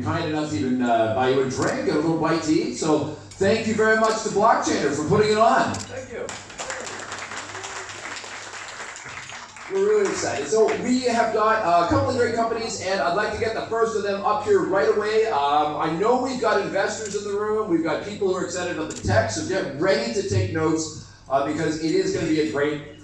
Kind enough to even buy you a drink and a little bite to eat. So thank you very much to Blockchainer for putting it on. Thank you. We're really excited. So we have got a couple of great companies, and I'd like to get the first of them up here right away. I know we've got investors in the room. We've got people who are excited about the tech, so get ready to take notes because it is going to be a great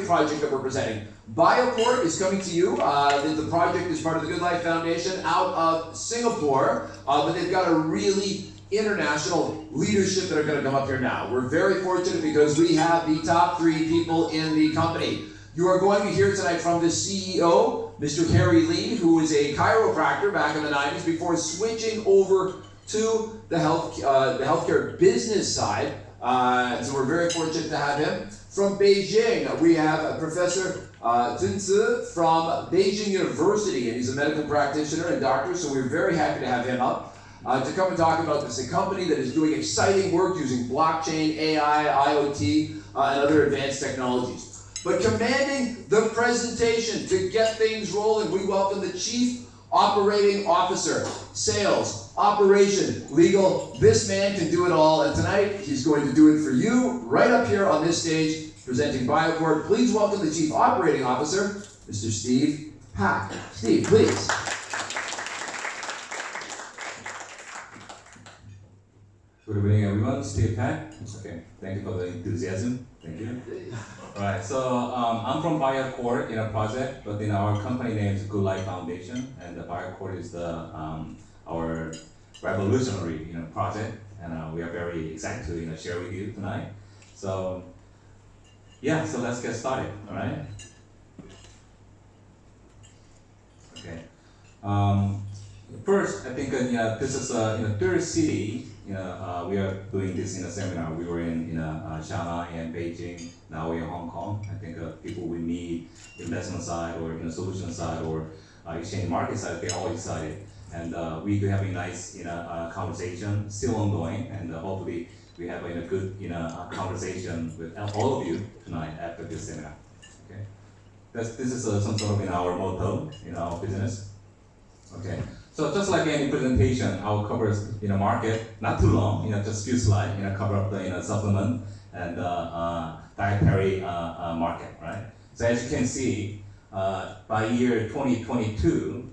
project that we're presenting. BioCorp is coming to you. The project is part of the Good Life Foundation out of Singapore, but they've got a really international leadership that are going to come up here now. We're very fortunate because we have the top 3 people in the company. You are going to hear tonight from the CEO, Mr. Harry Lee, who is a chiropractor back in the 90s before switching over to the healthcare business side. So we're very fortunate to have him. From Beijing, we have Professor Zun Zi from Beijing University, and he's a medical practitioner and doctor, so we're very happy to have him up to come and talk about this, a company that is doing exciting work using blockchain, AI, IoT, and other advanced technologies. But commanding the presentation to get things rolling, we welcome the Chief Operating Officer, Sales, Operation, Legal. This man can do it all, and tonight he's going to do it for you right up here on this stage, presenting BioCorp. Please welcome the Chief Operating Officer, Mr. Steve Pak. Steve, please. Good evening, everyone. Steve Pak. Okay, thank you for the enthusiasm. Thank you. All right, so I'm from BioCorp in a project, but our company name is Good Life Foundation, and the BioCorp is our revolutionary project, and we are very excited to share with you tonight. So yeah, so let's get started. All right. Okay. First, I think this is third city. We are doing this in a seminar. We were in Shanghai and Beijing. Now we're in Hong Kong. I think people we meet, investment side or solution side or exchange market side, they're all excited. And we do have a nice conversation, still ongoing, and hopefully we have a good conversation with all of you tonight after this seminar. Okay, this is some sort of our motto in our business. Okay. So just like any presentation, I'll cover market, not too long, just few slides, cover up the supplement and dietary market, right? So as you can see, by year 2022,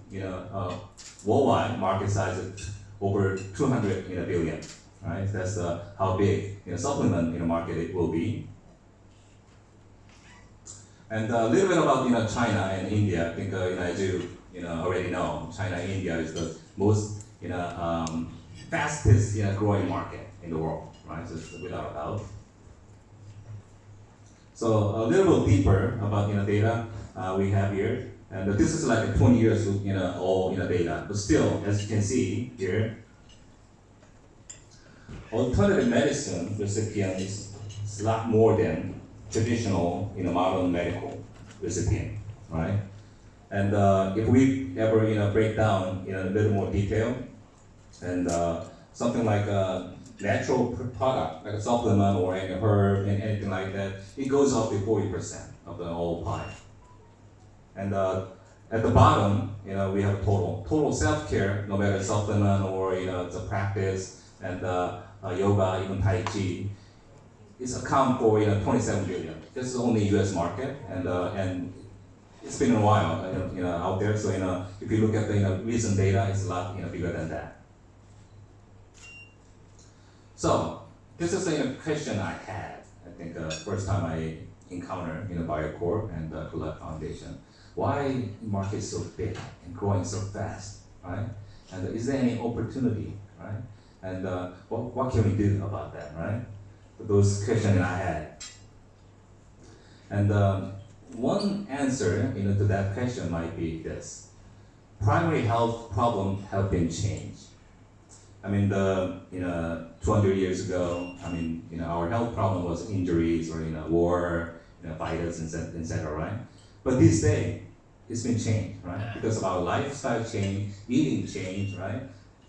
worldwide market size is over 200 billion, right? That's how big supplement market it will be. And a little bit about China and India. I think as you already know, China and India is the most fastest growing market in the world, right? So it's without a doubt. So a little bit deeper about data we have here, and this is like 20 years old data, but still, as you can see here, alternative medicine recipient is a lot more than traditional modern medical recipient, right? And if we ever break down in a little more detail, and something like a natural product, like a supplement or any herb and anything like that, it goes up to 40% of the whole pie. And at the bottom, we have total self-care, no matter supplement or it's a practice, and yoga, even Tai Chi, it's account for 27 billion. This is only U.S. market, and it's been a while, out there. So if you look at the recent data, it's a lot bigger than that. So this is a question I had. I think first time I encountered BioCorp and Good Life Foundation. Why market is so big and growing so fast, right? And is there any opportunity, right? And what can we do about that, right? Those questions I had. And one answer to that question might be this: primary health problems have been changed. I mean, 200 years ago, our health problem was injuries or war, virus, etc. Right? But this day, it's been changed, right? Because of our lifestyle change, eating change, right?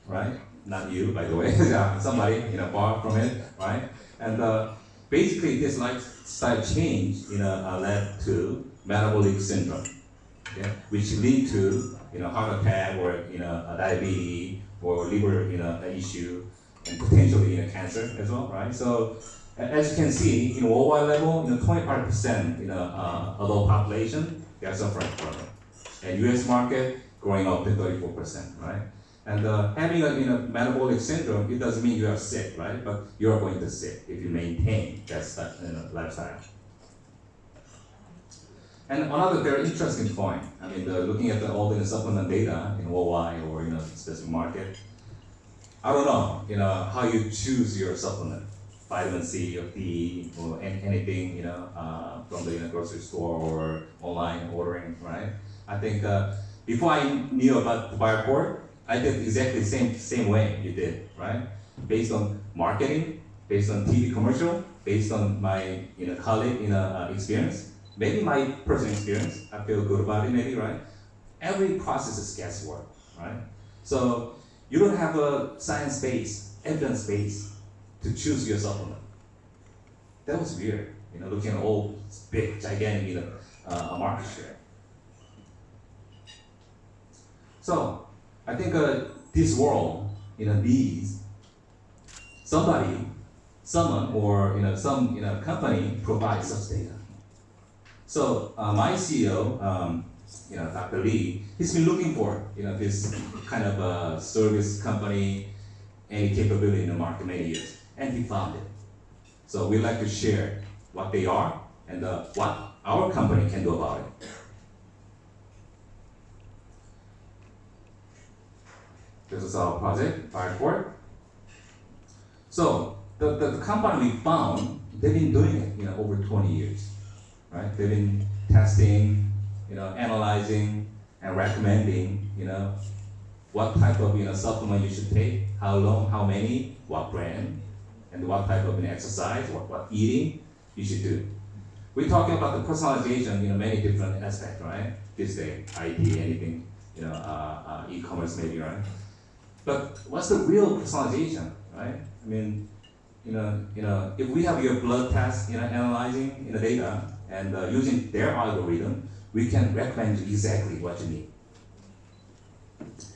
Right? Not you, by the way. Somebody far from it, right? And basically, this lifestyle change led to metabolic syndrome, okay? Which lead to heart attack or diabetes or liver issue and potentially cancer as well, right? So as you can see, worldwide level, 25% adult population they are suffering from it, and U.S. market growing up to 34%, right? And having a metabolic syndrome, it doesn't mean you are sick, right? But you are going to sick if you maintain that lifestyle. And another very interesting point, looking at all the supplement data in worldwide or specific market, I don't know, how you choose your supplement, vitamin C or D or anything, from the grocery store or online ordering, right? I think before I knew about Bioport, I did exactly the same way you did, right? Based on marketing, based on TV commercial, based on my colleague experience, maybe my personal experience, I feel good about it maybe, right? Every process is guesswork, right? So you don't have a science base, evidence base to choose your supplement. That was weird, looking at all big, gigantic market share. So I think this world needs someone or some company provides such data. So my CEO, Dr. Lee, he's been looking for this kind of a service company, any capability in the market many years, and he found it. So we'd like to share what they are and what our company can do about it. This is our project, Bioport. So the company we found, they've been doing it over 20 years, right? They've been testing, analyzing, and recommending, what type of supplement you should take, how long, how many, what brand, and what type of exercise, what eating you should do. We're talking about the personalization, many different aspects, right? This day, IT, anything, e-commerce maybe, right? But what's the real personalization, right? If we have your blood test, analyzing the data and using their algorithm, we can recommend you exactly what you need.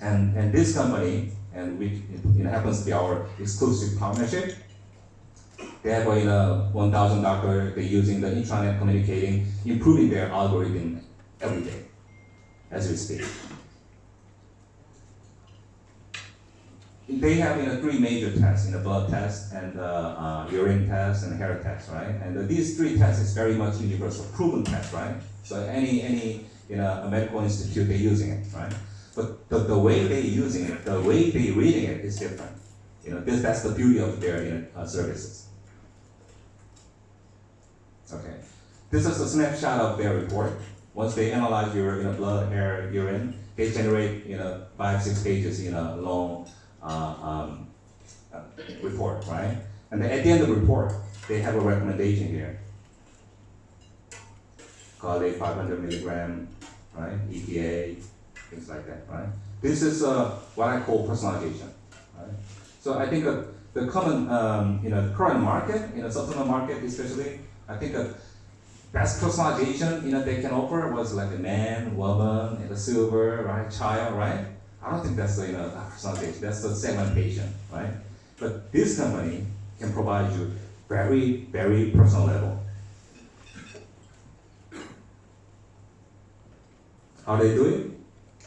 And this company, and which happens to be our exclusive partnership, they have 1,000 doctors. They're using the intranet communicating, improving their algorithm every day, as we speak. They have three major tests, blood test and urine test and hair test, right? And these three tests is very much universal, proven test, right? So any a medical institute they're using it, right? But the way they're using it, the way they're reading it is different. That's the beauty of their services. Okay, this is a snapshot of their report. Once they analyze your blood, hair, urine, they generate 5-6 pages long report, right? And then at the end of the report, they have a recommendation here. Call it 500 milligram, right? EPA, things like that, right? This is what I call personalization, right? So I think the common, current market, supplement market especially, I think the best personalization, they can offer was like a man, woman, and a silver, right? Child, right? I don't think that's the personalization. That's the segmentation, right? But this company can provide you very, very personal level. How they do it?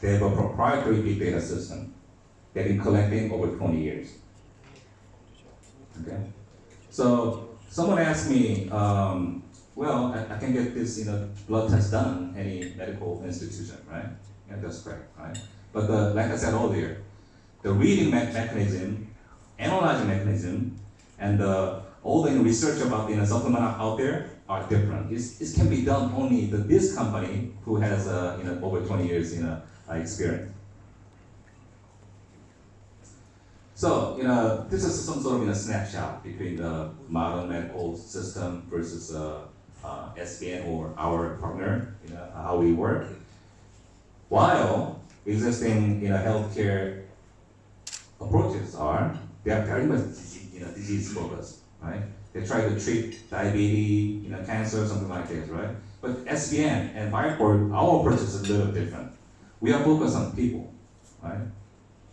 They have a proprietary big data system they've been collecting over 20 years. Okay. So someone asked me, well, I can get this blood test done any medical institution, right? Yeah, that's correct, right? But like I said earlier, the reading mechanism, analyzing mechanism, and all the research about supplement out there are different. It can be done only this company who has over 20 years experience. So this is some sort of snapshot between the modern medical system versus SBN or our partner, how we work. While existing healthcare approaches they are very much disease focused, right? They try to treat diabetes, cancer, something like this, right? But SBN and Bioport, our approach is a little different. we are focused on people, right?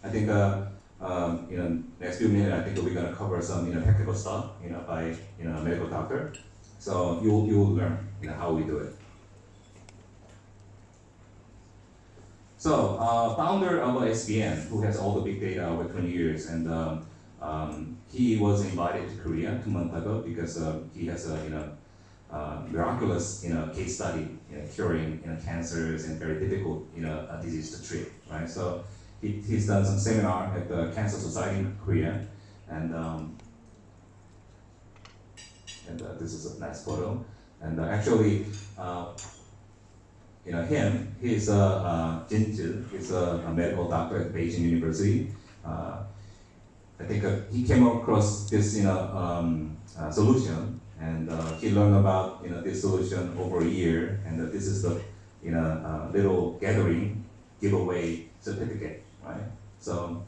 I think next few minutes, I think we're gonna cover some technical stuff, by a medical doctor. So you will learn, how we do it. So founder of SBN, who has all the big data over 20 years, and he was invited to Korea 2 months ago because he has a miraculous case study curing cancers and very difficult disease to treat, right? So he's done some seminar at the Cancer Society in Korea, and this is a nice photo. And actually, he's Jinju, he's a medical doctor at Beijing University. I think he came across this solution, and he learned about this solution over a year, and this is the little gathering giveaway certificate, right? So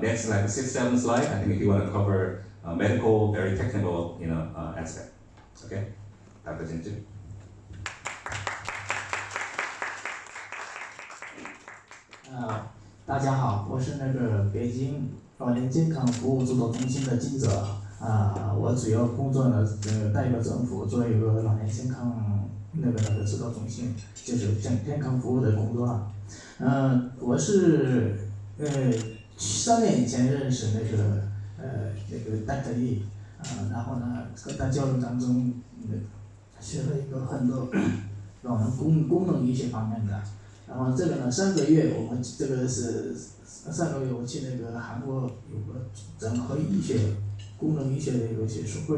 next, like 6-7 slide, I think if you want to cover medical, very technical aspect. Okay, Dr. Jinju. 大家好，我是那个北京老年健康服务指导中心的记者我主要工作呢，代表政府做一个老年健康那个指导中心，就是健康服务的工作我是3年以前认识那个戴特利然后呢跟他交流当中学了一个很多老人功能医学方面的。 然后这个呢，3个月我们这个是3个月我去那个韩国有个整合医学、功能医学的一个学术会，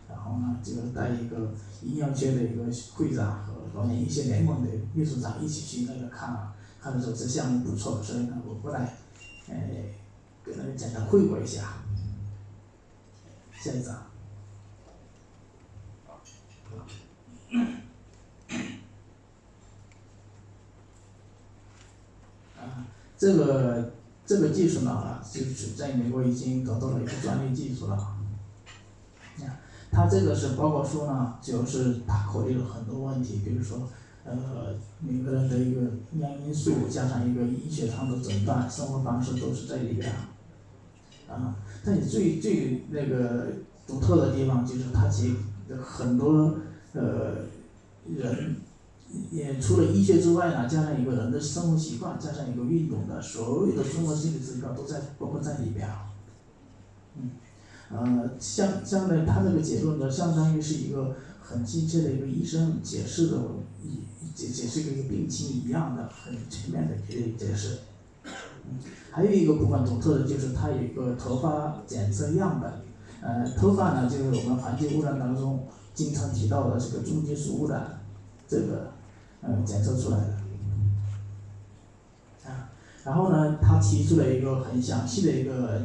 然后呢这个带一个营养学的一个会长和老年医学联盟的秘书长一起去那个看的时候这项目不错，所以呢我过来跟大家简单汇报一下。下一张。 这个技术呢，就是在美国已经得到了一个专利技术了。它这个是报告书呢，就是它考虑了很多问题，比如说，每个人的一个营养因素，加上一个医学上的诊断、生活方式都是在里边。但你最那个独特的地方就是它结很多人。 也除了医学之外呢，加上一个人的生活习惯，加上一个运动的，所有的综合心理指标都包括在里边。像呢，他这个结论呢，相当于是一个很亲切的一个医生解释的，解释一个病情一样的，很全面的解释。还有一个部分独特的就是它有一个头发检测样本。头发呢，就是我们环境污染当中经常提到的这个重金属污染，这个。 检测出来的，然后呢，他提出了一个很详细的一个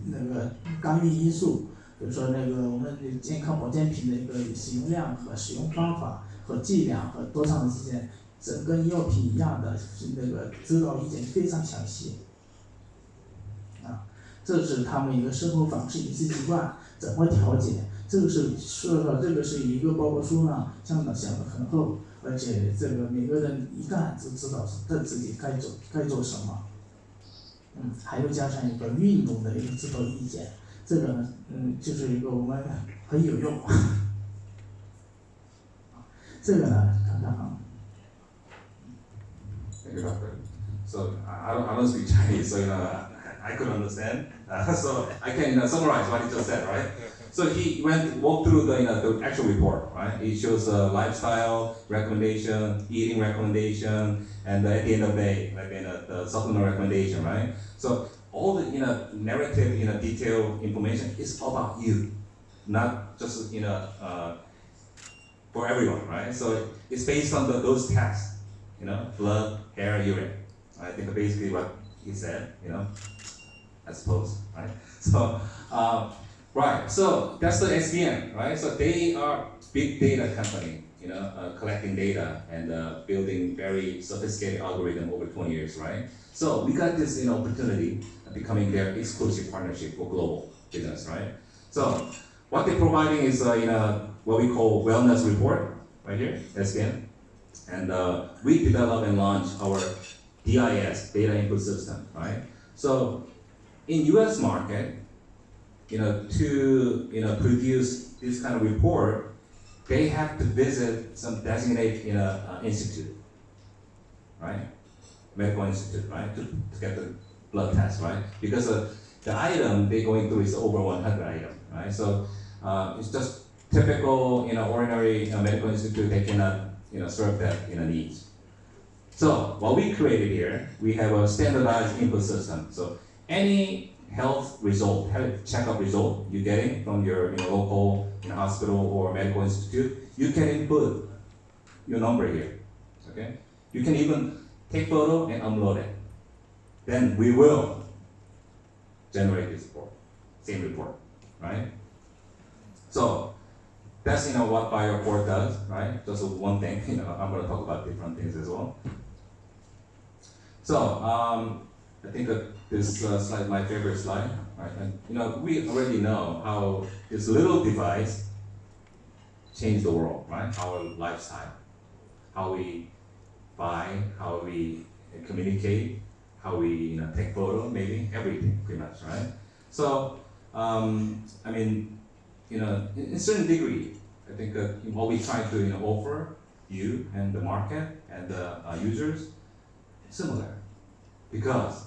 那个干预因素，比如说那个我们健康保健品的一个使用量和使用方法和剂量和多长时间，跟药品一样的，是那个指导意见非常详细。这是他们一个生活方式、饮食习惯怎么调节，这个是说到这个是一个报告书呢，想得很厚。 而且这个每个人一看就知道自己该做什么，还有加上一个运动的一个指导意见，这个呢，就是一个我们很有用。这个呢，看看啊。Thank you, doctor. So I don't speak Chinese, so I could understand. So I can summarize what he just said, right? So he walked through the actual report, right? It shows lifestyle recommendation, eating recommendation, and at the end of the day, like the supplement recommendation, right? So all the narrative, detailed information is about you, not just for everyone, right? So it's based on those tests, blood, hair, urine. I think basically what he said, I suppose, right? So. Right, so that's the SBN, right? So they are big data company, collecting data and building very sophisticated algorithm over 20 years, right? So we got this opportunity of becoming their exclusive partnership for global business, right? So what they're providing is what we call wellness report, right here, SBN. And we develop and launch our DIS, data input system, right? So in US market, to produce this kind of report, they have to visit some designated institute, right? Medical institute, right? To get the blood test, right? Because the item they're going through is over 100 items, right? So it's just typical, ordinary medical institute, they cannot, serve that, needs. So what we created here, we have a standardized input system. So any health result, health checkup result you're getting from your local hospital or medical institute, you can input your number here. Okay? You can even take photo and upload it. Then we will generate this report, same report, right? So that's what BioReport does, right? Just one thing. I'm going to talk about different things as well. So I think that this slide is my favorite slide, right? And we already know how this little device changed the world, right? Our lifestyle, how we buy, how we communicate, how we take photo, maybe everything, pretty much, right? So in a certain degree, I think that what we try to offer you and the market and the users similar, because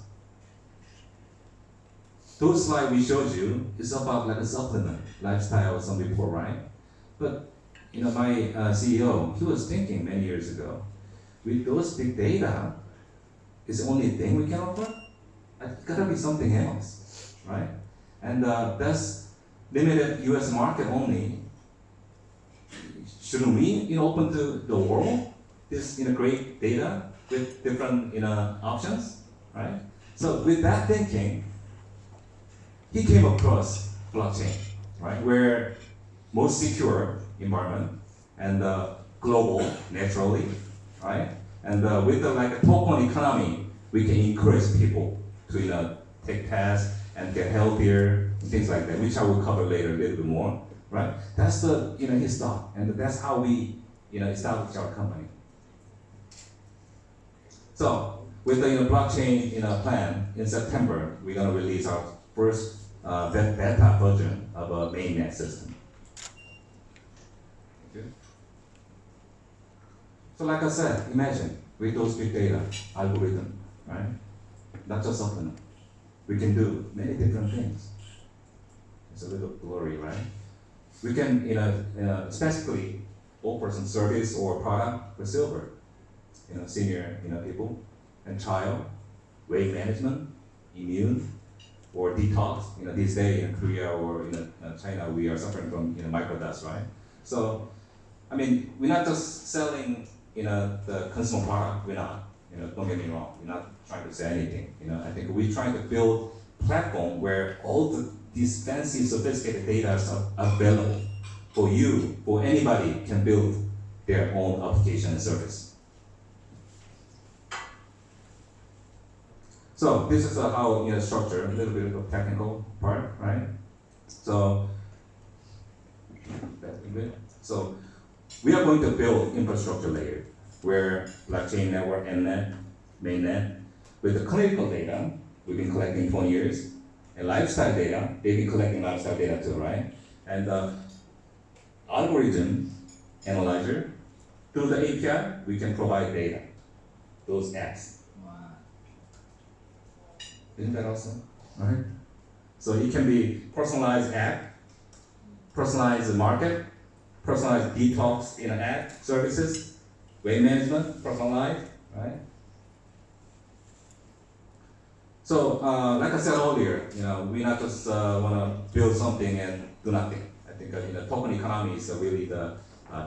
those slides we showed you is about like a supplement, lifestyle or some report, right? But my CEO, he was thinking many years ago, with those big data, is the only thing we can offer? It's gotta be something else, right? And that's limited US market only. Shouldn't we open to the world this great data with different options, right? So with that thinking, he came across blockchain, right? Where most secure environment and global naturally, right? And with a token economy, we can encourage people to take tests and get healthier and things like that, which I will cover later a little bit more, right? That's the his thought, and that's how we established our company. So with the blockchain plan in September, we're gonna release our first beta version of a mainnet system. Okay. So like I said, imagine with those big data algorithm, right? Not just supplement. We can do many different things. It's a little blurry, right? We can specifically offer some service or product for silver, senior people, and child, weight management, immune, or detox. These days in Korea or China, we are suffering from microdust, right? So, we're not just selling the consumer product. We're not. Don't get me wrong. We're not trying to sell anything. I think we're trying to build a platform where all these fancy, sophisticated data are available for you, for anybody can build their own application and service. So this is how structure, a little bit of technical part, right? So that's good. So we are going to build infrastructure layer where blockchain network and mainnet with the clinical data we've been collecting 20 years, and lifestyle data, they've been collecting lifestyle data too, right? And algorithm analyzer, through the API, we can provide data, those apps. Wow. Isn't that awesome? Right? So it can be personalized app, personalized market, personalized detox app services, weight management, personalized, right? So, like I said earlier, we not just want to build something and do nothing. I think token economy is really the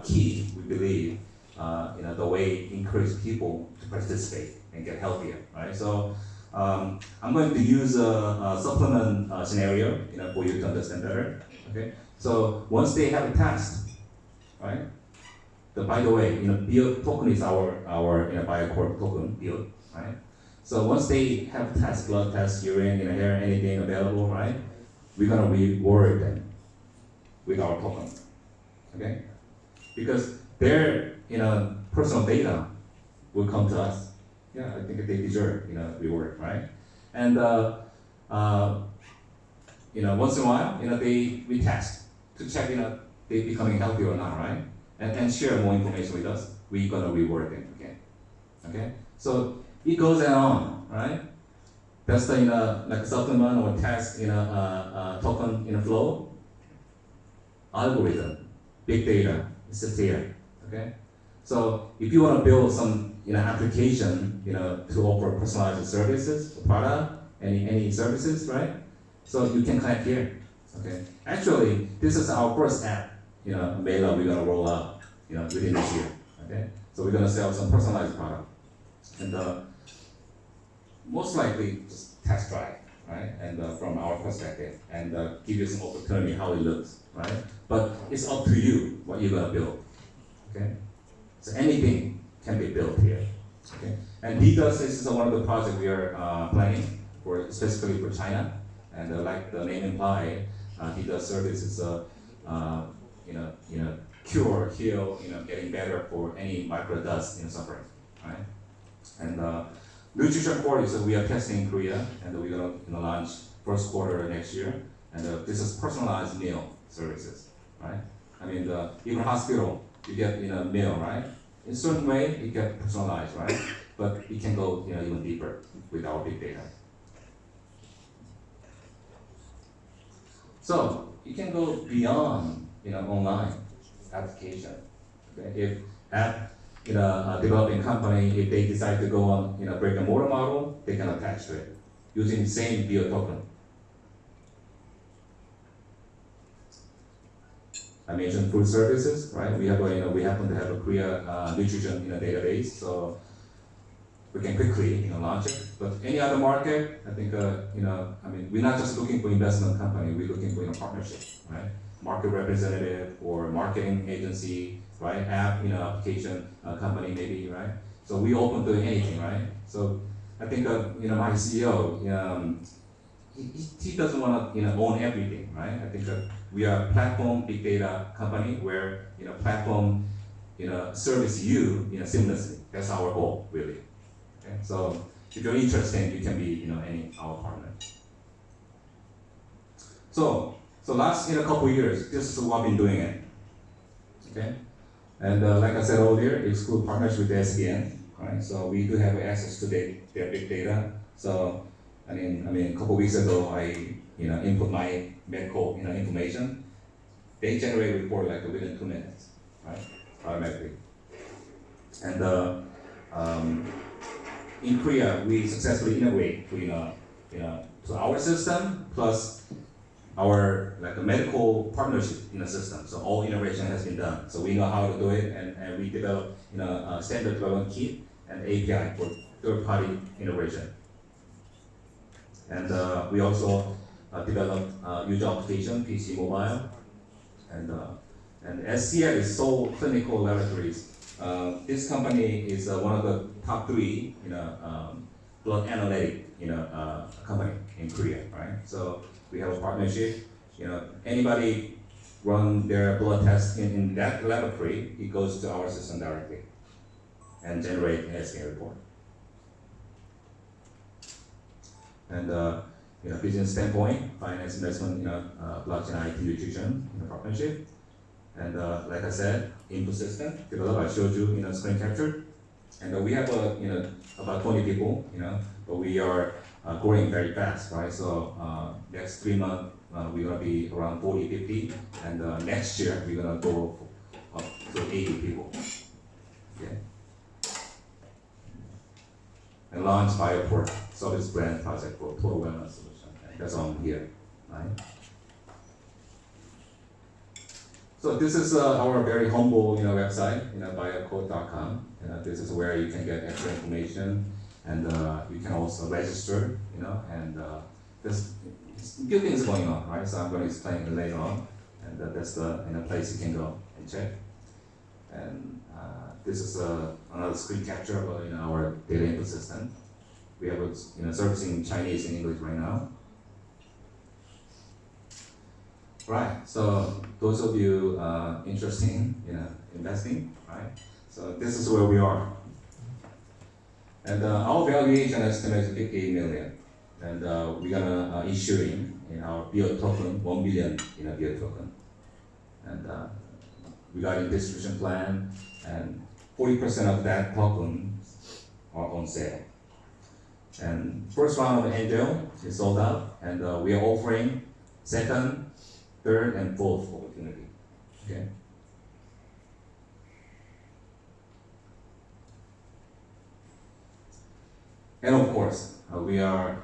key, we believe, the way encourage people to participate and get healthier, right? So, I'm going to use a supplement scenario, for you to understand better. Okay. So once they have a test, right? By the way, BIOT token is our BioReport token, BIOT, right? So once they have test, blood test, urine, hair, anything available, right? We're gonna reward them with our token, okay? Because their personal data will come to us, yeah, I think they deserve, reward, right? And once in a while, we test to check, they becoming healthy or not, right? And share more information with us. We're gonna reward them again. Okay? So it goes on, right? That's the like supplement or test token flow algorithm, big data, it's just here. Okay? So if you want to build some application to offer personalized services, product, any services, right? So you can connect here. Okay. Actually, this is our first app. Mela we're gonna roll out. Within this year. Okay. So we're gonna sell some personalized product, and most likely just test drive, right? And from our perspective, and give you some opportunity how it looks, right? But it's up to you what you're gonna build. Okay. So anything can be built here. Okay. And DDoS is one of the projects we are planning for, specifically for China. And like the name implies, DDoS service is cure, heal, getting better for any micro dust suffering, right? And nutrition core is we are testing in Korea, and we're gonna launch first quarter next year. And this is personalized meal services, right? I mean, even hospital, you get meal, right? In a certain way, it gets personalized, right? But it can go even deeper with our big data. So you can go beyond online application. Okay? If app developing company, if they decide to go on brick and mortar model, they can attach to it using the same bio token. I mentioned food services, right? We happen to have a Korea nutrition database, so we can quickly launch it. But any other market, I think we're not just looking for investment company, we're looking for partnership, right? Market representative or marketing agency, right? App application company maybe, right? So we open to anything, right? So I think my CEO, he doesn't want to own everything, right? I think we are a platform big data company where platform service you seamlessly. That's our goal, really. Okay? So if you're interested, you can be any our partner. So last couple years, this is what I've been doing it. Okay, and like I said earlier, it's good partnership with the SBN, right? So we do have access to their big data. So I mean, a couple weeks ago, I input my medical information. They generate a report like within 2 minutes, right? Automatically. And in Korea, we successfully integrate to our system plus our like a medical partnership system. So all integration has been done. So we know how to do it, and we develop a standard development kit and API for third-party integration. And we also developed user application, PC mobile, and SCL is Seoul Clinical Laboratories. This company is one of the top 3 blood analytic company in Korea, right? So we have a partnership. Anybody run their blood test in that laboratory, it goes to our system directly and generate an SCL report. And business standpoint, finance, investment, blockchain, IT, nutrition, partnership. And like I said, input system developed. I showed you screen capture. And we have about 20 people, but we are growing very fast, right? So next 3 months we're gonna be around 40, 50, and next year we're gonna go up to 80 people. Okay. And launch Bioport service brand project for total wellness solution. That's on here, right? So this is our very humble, website, biocode.com. This is where you can get extra information, and you can also register, and there's good things going on, right? So I'm going to explain it later on, and that's the place you can go and check. And this is another screen capture of our data input system. We have servicing Chinese and English right now. Right, so those of you interested in investing, right? So this is where we are. And our valuation estimate is 58 million. And we're gonna issuing in our BIO token 1 billion in a BIO token. And regarding distribution plan, and 40% of that token are on sale. And first round of angel is sold out, and we are offering second, third, and fourth opportunity. Okay. And of course, we are,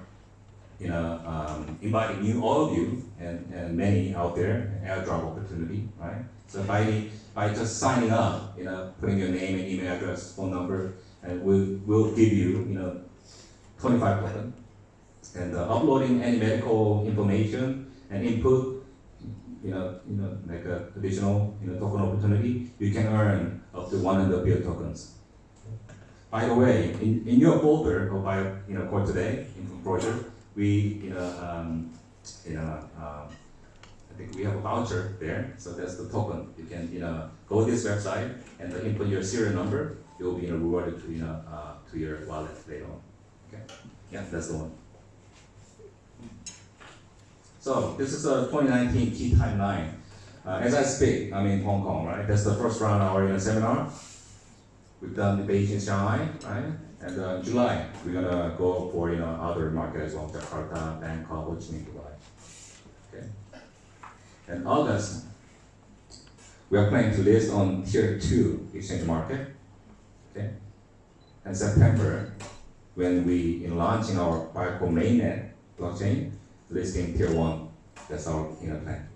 inviting all of you and many out there airdrop opportunity, right? So by just signing up, putting your name and email address, phone number, and we'll give you, 25 token, and uploading any medical information and input, like a additional, token opportunity, you can earn up to 100 BIO tokens. By the way, in your folder or by for today in brochure, we I think we have a voucher there, so that's the token. You can go to this website and input your serial number. It will be rewarded to your wallet later on. Okay, yeah, that's the one. So this is a 2019 key timeline. As I speak, I'm in Hong Kong, right? That's the first round of our seminar. We've done the Beijing, Shanghai, right? And in July, we're gonna go for other markets as well, Jakarta, Bangkok, Ho Chi Minh, Dubai. Okay. In August, we are planning to list on Tier 2 exchange market. Okay. And September, when we launching our Biocom mainnet blockchain, listing Tier 1. That's our plan.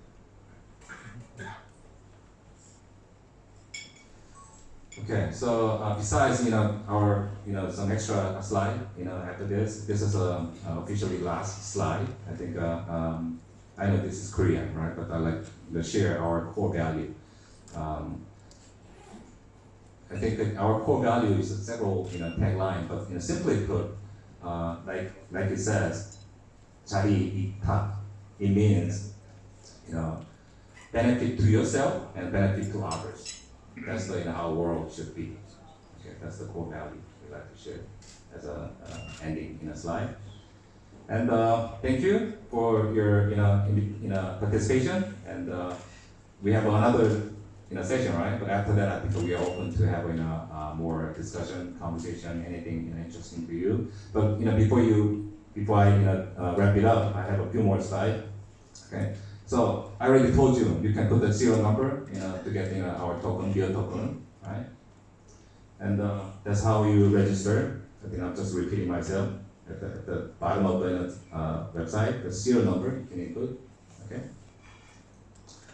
Okay, so besides our some extra slide after this is officially last slide. I think I know this is Korean, right? But I like to share our core value. I think that our core value is several tagline, but simply put, like it says, 자리 이탁. It means benefit to yourself and benefit to others. That's the how the world should be. Okay, that's the core value we like to share as a ending slide. And thank you for your participation. And we have another session, right? But after that, I think we are open to having more discussion, conversation, anything interesting for you. But before I wrap it up, I have a few more slides. Okay. So I already told you, you can put the serial number to get our token, BIO token, right? And that's how you register. I think I'm just repeating myself. At the bottom of the website, the serial number you can input. Okay.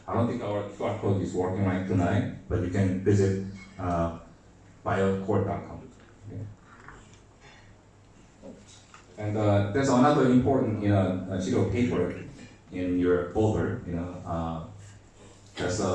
I don't think our QR code is working right tonight, but you can visit biocore.com. Okay. And there's another important sheet of paper in your folder, that's